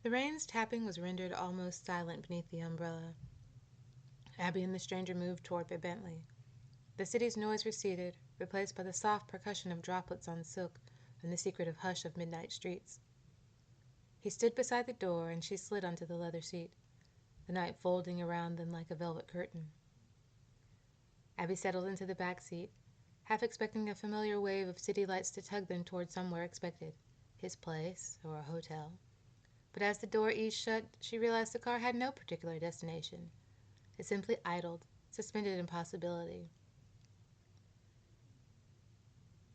The rain's tapping was rendered almost silent beneath the umbrella. Abby and the stranger moved toward their Bentley. The city's noise receded, replaced by the soft percussion of droplets on silk and the secretive hush of midnight streets. He stood beside the door, and she slid onto the leather seat, the night folding around them like a velvet curtain. Abby settled into the back seat, half expecting a familiar wave of city lights to tug them toward somewhere expected, his place or a hotel. But as the door eased shut, she realized the car had no particular destination. It simply idled, suspended in possibility.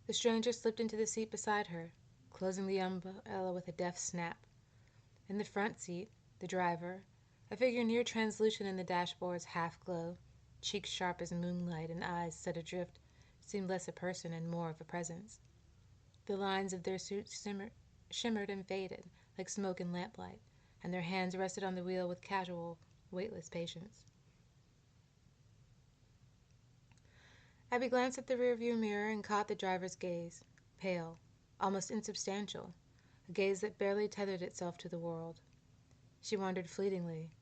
The stranger slipped into the seat beside her, closing the umbrella with a deft snap. In the front seat, the driver, a figure near translucent in the dashboard's half-glow, cheeks sharp as moonlight and eyes set adrift, seemed less a person and more of a presence. The lines of their suits shimmered and faded, like smoke in lamplight, and their hands rested on the wheel with casual, weightless patience. Abby glanced at the rearview mirror and caught the driver's gaze, pale, almost insubstantial, a gaze that barely tethered itself to the world. She wondered fleetingly,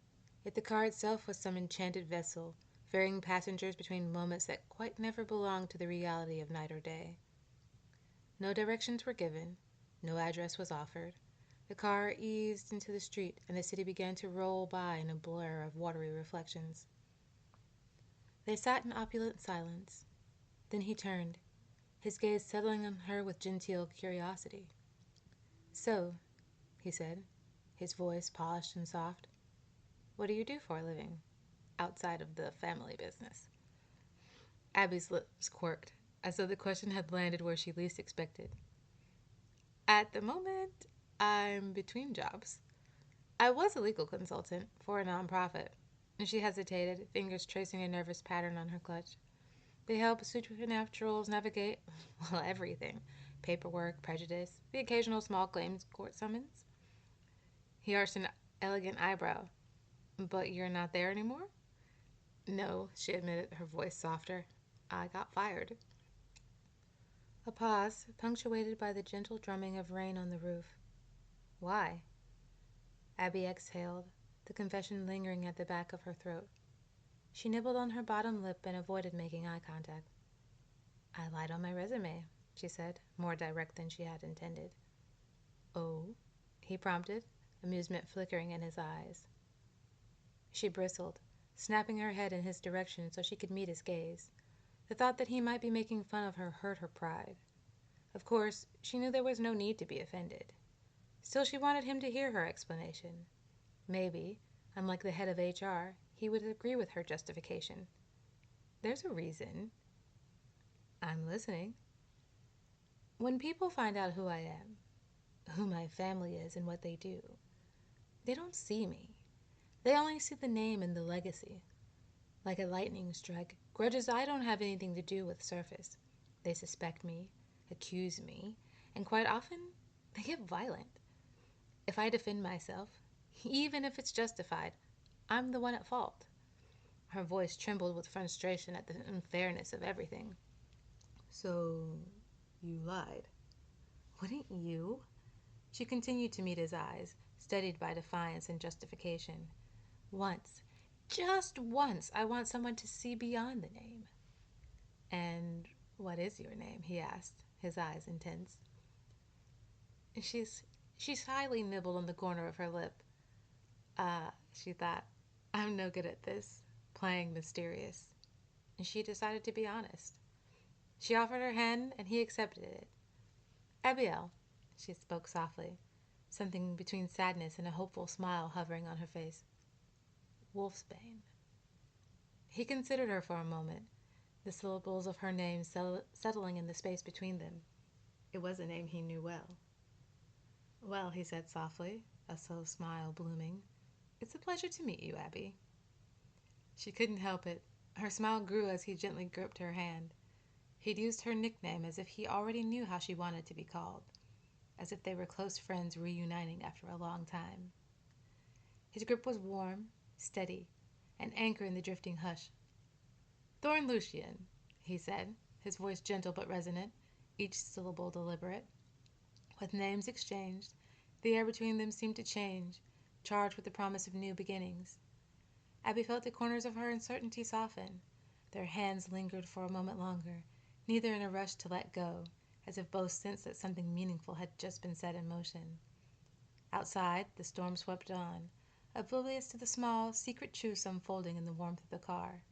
yet the car itself was some enchanted vessel, ferrying passengers between moments that quite never belonged to the reality of night or day. No directions were given, no address was offered. The car eased into the street, and the city began to roll by in a blur of watery reflections. They sat in opulent silence. Then he turned, his gaze settling on her with genteel curiosity. "So," he said, his voice polished and soft, "what do you do for a living, outside of the family business?" Abby's lips quirked, as though the question had landed where she least expected. "At the moment, I'm between jobs. I was a legal consultant for a nonprofit." And she hesitated, fingers tracing a nervous pattern on her clutch. "They help supernaturals navigate, well, everything. Paperwork, prejudice, the occasional small claims court summons." He arched an elegant eyebrow. "But you're not there anymore?" "No," she admitted, her voice softer. "I got fired." A pause, punctuated by the gentle drumming of rain on the roof. "Why?" Abby exhaled, the confession lingering at the back of her throat. She nibbled on her bottom lip and avoided making eye contact. "I lied on my resume," she said, more direct than she had intended. "Oh?" he prompted, amusement flickering in his eyes. She bristled, snapping her head in his direction so she could meet his gaze. The thought that he might be making fun of her hurt her pride. Of course, she knew there was no need to be offended. Still, she wanted him to hear her explanation. Maybe, unlike the head of HR, he would agree with her justification. "There's a reason." "I'm listening." "When people find out who I am, who my family is, and what they do, they don't see me. They only see the name and the legacy. Like a lightning strike, grudges I don't have anything to do with surface. They suspect me, accuse me, and quite often they get violent. If I defend myself, even if it's justified, I'm the one at fault." Her voice trembled with frustration at the unfairness of everything. "So, you lied." "Wouldn't you?" She continued to meet his eyes, steadied by defiance and justification. "Once, just once, I want someone to see beyond the name." "And what is your name?" he asked, his eyes intense. She shyly nibbled on the corner of her lip. She thought, "I'm no good at this, playing mysterious." And she decided to be honest. She offered her hand, and he accepted it. "Abiel," she spoke softly, something between sadness and a hopeful smile hovering on her face. "Wolfsbane." He considered her for a moment, the syllables of her name settling in the space between them. It was a name he knew well. "Well," he said softly, a slow smile blooming, "it's a pleasure to meet you, Abby." She couldn't help it. Her smile grew as he gently gripped her hand. He'd used her nickname as if he already knew how she wanted to be called, as if they were close friends reuniting after a long time. His grip was warm, steady, an anchor in the drifting hush. "Thorn Lucian," he said, his voice gentle but resonant, each syllable deliberate. With names exchanged, the air between them seemed to change, charged with the promise of new beginnings. Abby felt the corners of her uncertainty soften. Their hands lingered for a moment longer, neither in a rush to let go, as if both sensed that something meaningful had just been set in motion. Outside, the storm swept on, oblivious to the small, secret truths unfolding in the warmth of the car.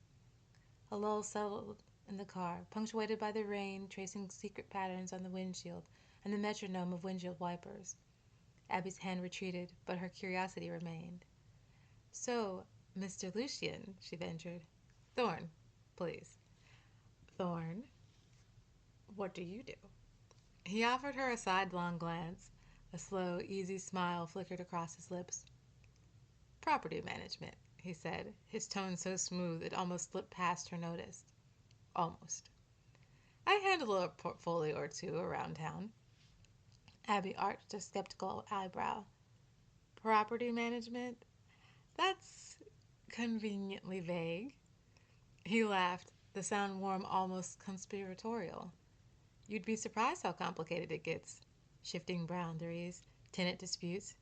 A lull settled in the car, punctuated by the rain tracing secret patterns on the windshield and the metronome of windshield wipers. Abby's hand retreated, but her curiosity remained. "So, Mr. Lucian," she ventured. "Thorn, please." "Thorn, what do you do?" He offered her a sidelong glance. A slow, easy smile flickered across his lips. "Property management," he said, his tone so smooth it almost slipped past her notice. "Almost. I handle a portfolio or two around town." Abby arched a skeptical eyebrow. "Property management? That's conveniently vague." He laughed, the sound warm, almost conspiratorial. "You'd be surprised how complicated it gets. Shifting boundaries, tenant disputes,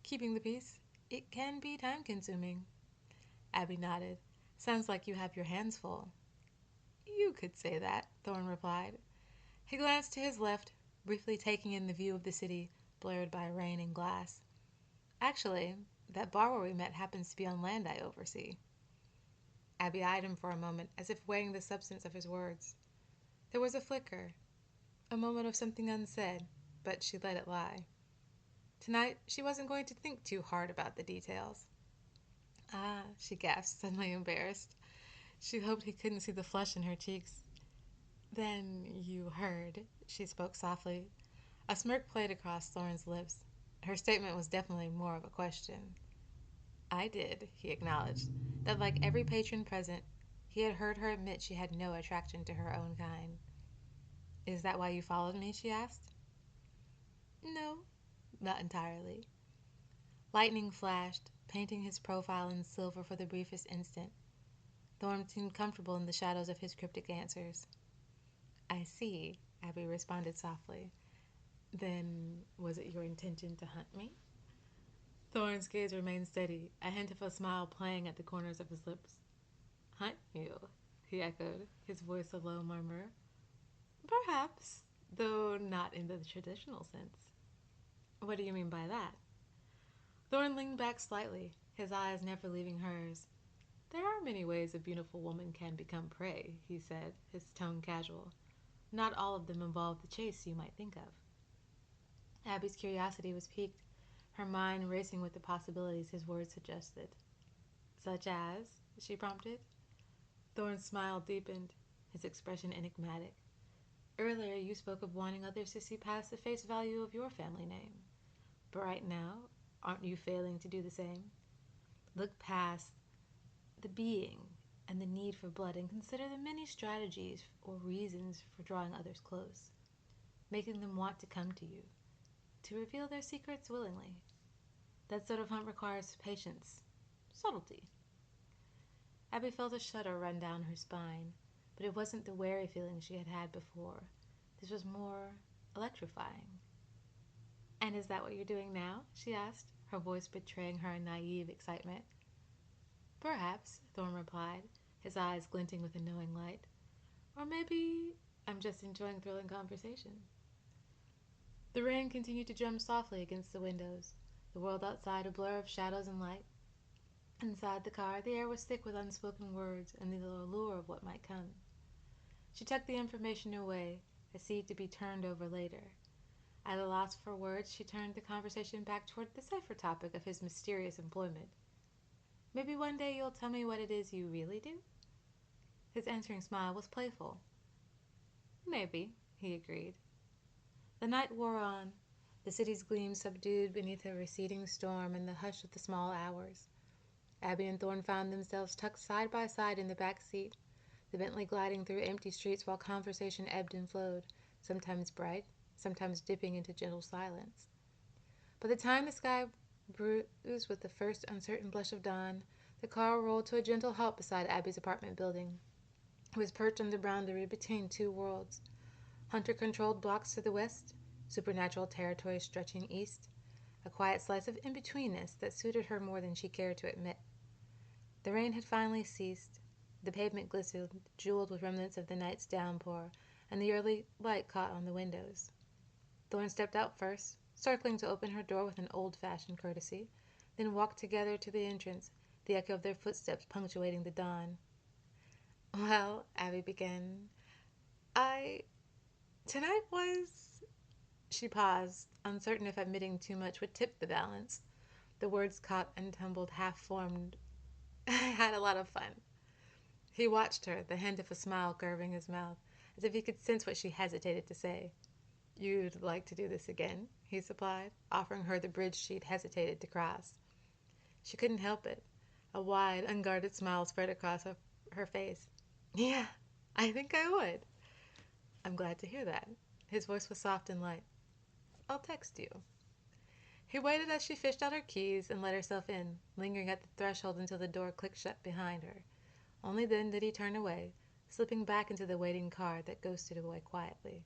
keeping the peace. It can be time-consuming." Abby nodded. "Sounds like you have your hands full." "You could say that," Thorne replied. He glanced to his left, briefly taking in the view of the city, blurred by rain and glass. "Actually, that bar where we met happens to be on land I oversee." Abby eyed him for a moment, as if weighing the substance of his words. There was a flicker, a moment of something unsaid, but she let it lie. Tonight, she wasn't going to think too hard about the details. "Ah," she gasped, suddenly embarrassed. She hoped he couldn't see the flush in her cheeks. "Then you heard," she spoke softly. A smirk played across Thorne's lips. Her statement was definitely more of a question. "I did," he acknowledged, that like every patron present, he had heard her admit she had no attraction to her own kind. "Is that why you followed me?" she asked. "No, not entirely." Lightning flashed, painting his profile in silver for the briefest instant. Thorne seemed comfortable in the shadows of his cryptic answers. "I see," Abby responded softly. "Then was it your intention to hunt me?" Thorne's gaze remained steady, a hint of a smile playing at the corners of his lips. "Hunt you?" he echoed, his voice a low murmur. "Perhaps, though not in the traditional sense." "What do you mean by that?" Thorne leaned back slightly, his eyes never leaving hers. "There are many ways a beautiful woman can become prey," he said, his tone casual. "Not all of them involve the chase you might think of." Abby's curiosity was piqued, her mind racing with the possibilities his words suggested. "Such as?" she prompted. Thorne's smile deepened, his expression enigmatic. "Earlier you spoke of wanting others to see past the face value of your family name. But right now, aren't you failing to do the same? Look past the being and the need for blood and consider the many strategies or reasons for drawing others close, making them want to come to you, to reveal their secrets willingly. That sort of hunt requires patience, subtlety." Abby felt a shudder run down her spine, but it wasn't the wary feeling she had had before. This was more electrifying. "And is that what you're doing now?" she asked, her voice betraying her naive excitement. "Perhaps," Thorne replied, his eyes glinting with a knowing light. "Or maybe I'm just enjoying thrilling conversation." The rain continued to drum softly against the windows, the world outside a blur of shadows and light. Inside the car, the air was thick with unspoken words and the allure of what might come. She tucked the information away, a seed to be turned over later. At a loss for words, she turned the conversation back toward the safer topic of his mysterious employment. "Maybe one day you'll tell me what it is you really do?" His answering smile was playful. "Maybe," he agreed. The night wore on, the city's gleam subdued beneath a receding storm and the hush of the small hours. Abby and Thorne found themselves tucked side by side in the back seat, the Bentley gliding through empty streets while conversation ebbed and flowed, sometimes bright, sometimes dipping into gentle silence. By the time the sky bruised with the first uncertain blush of dawn, the car rolled to a gentle halt beside Abby's apartment building. It was perched on the boundary between two worlds, hunter-controlled blocks to the west, supernatural territory stretching east. a quiet slice of in-betweenness that suited her more than she cared to admit. The rain had finally ceased. The pavement glistened, jeweled with remnants of the night's downpour, and the early light caught on the windows. Thorne stepped out first, circling to open her door with an old-fashioned courtesy, then walked together to the entrance, the echo of their footsteps punctuating the dawn. "Well," Abby began, I... tonight was..." She paused, uncertain if admitting too much would tip the balance. The words caught and tumbled, half-formed. "I had a lot of fun." He watched her, the hint of a smile curving his mouth, as if he could sense what she hesitated to say. "You'd like to do this again?" he supplied, offering her the bridge she'd hesitated to cross. She couldn't help it. A wide, unguarded smile spread across her face. "Yeah, I think I would." "I'm glad to hear that." His voice was soft and light. "I'll text you." He waited as she fished out her keys and let herself in, lingering at the threshold until the door clicked shut behind her. Only then did he turn away, slipping back into the waiting car that ghosted away quietly.